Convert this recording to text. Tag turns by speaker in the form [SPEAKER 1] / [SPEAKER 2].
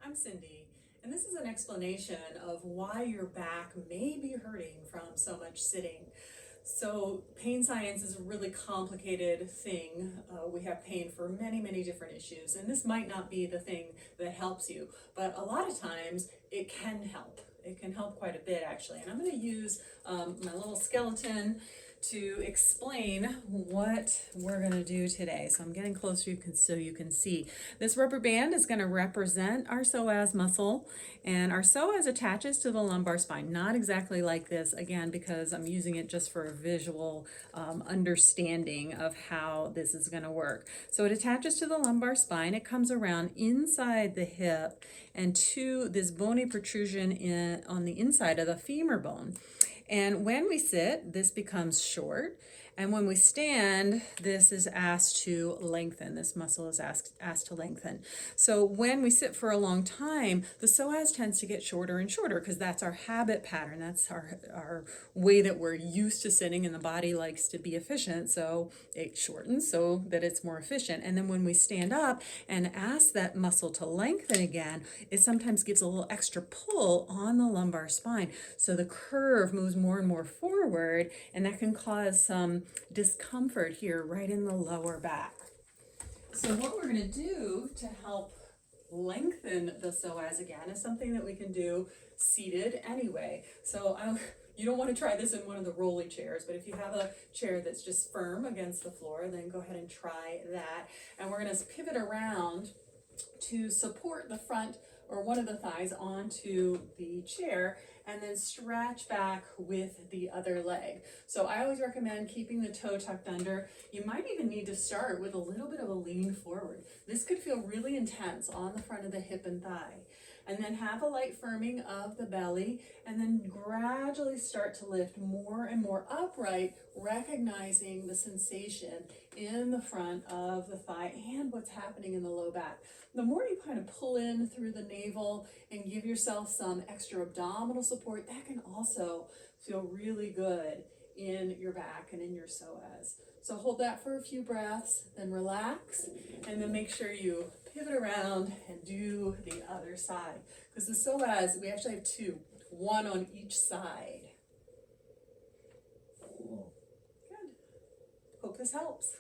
[SPEAKER 1] I'm Cindy, and this is an explanation of why your back may be hurting from so much sitting. So pain science is a really complicated thing. We have pain for many different issues, and this might not be the thing that helps you, but a lot of times it can help. It can help quite a bit actually, and I'm going to use my little skeleton to explain what we're going to do today. So I'm getting closer so you can see. This rubber band is going to represent our psoas muscle, and our psoas attaches to the lumbar spine, not exactly like this, again, because I'm using it just for a visual understanding of how this is going to work. So it attaches to the lumbar spine, it comes around inside the hip and to this bony protrusion on the inside of the femur bone. And when we sit, this becomes short. And when we stand, this is asked to lengthen. This muscle is asked to lengthen. So when we sit for a long time, the psoas tends to get shorter and shorter because that's our habit pattern. That's our way that we're used to sitting, and the body likes to be efficient. So it shortens so that it's more efficient. And then when we stand up and ask that muscle to lengthen again, it sometimes gives a little extra pull on the lumbar spine. So the curve moves more and more forward, and that can cause some discomfort here right in the lower back. So what we're going to do to help lengthen the psoas again is something that we can do seated anyway. So you don't want to try this in one of the rolly chairs, but if you have a chair that's just firm against the floor, then go ahead and try that. And we're going to pivot around to support the front or one of the thighs onto the chair, and then stretch back with the other leg. So I always recommend keeping the toe tucked under. You might even need to start with a little bit of a lean forward. This could feel really intense on the front of the hip and thigh. And then have a light firming of the belly, and then gradually start to lift more and more upright, recognizing the sensation in the front of the thigh and what's happening in the low back. The more you kind of pull in through the navel and give yourself some extra abdominal support, that can also feel really good in your back and in your psoas. So hold that for a few breaths, then relax, and then make sure you pivot around and do the other side. Because the psoas, we actually have two, one on each side. Good. Hope this helps.